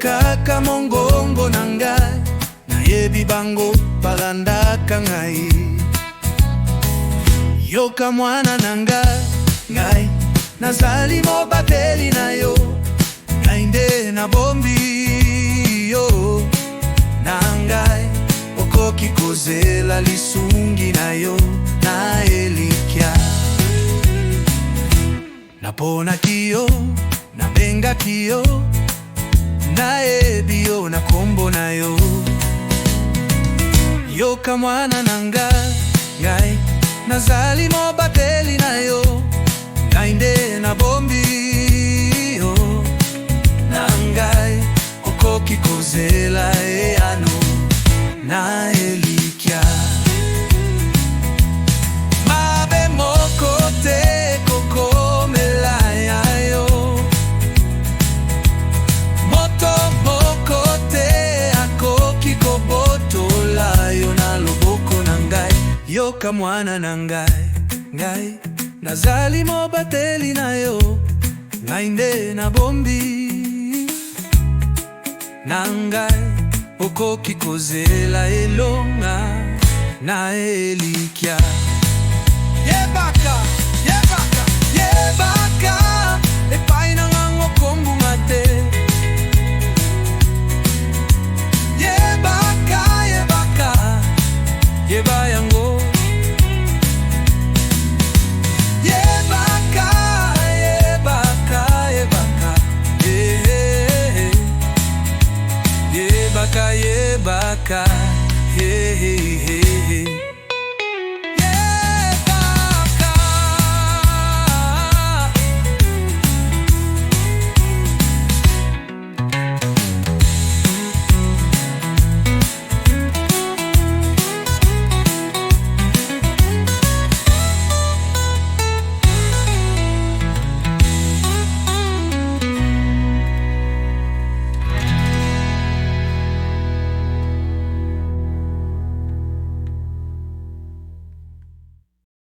kaka mongongo na ngai, nayebi bango balandaka ngai. Yoka mwana na ngai, nazali mobateli na yo, ngai nde nabombi yo. Na ngai okoki kozela lisungi na yo na elikya. Naponaki yo, nabengaki yo, nayebi yo na kombo na yo. Yoka mwana na ngai, nazali mobateli na yo, ngai nde nabombi yo. Na ngai okoki kozela eyano na elikya. Mabe moko te kokomela ya yo, moto moko te akoki kobotola yo na loboko na ngai. Yoka mwana na ngai, nazali mobateli na yo, ngai nde nabombi. Na ngai okoki kozela elonga na elikya. Yebaka, yebaka, yebaka, epai na ngango kombunga te. Yebaka, yebaka, yeba yango. Yebaka, yebaka, yebaka, yebaka, yebaka, hey, hey, hey.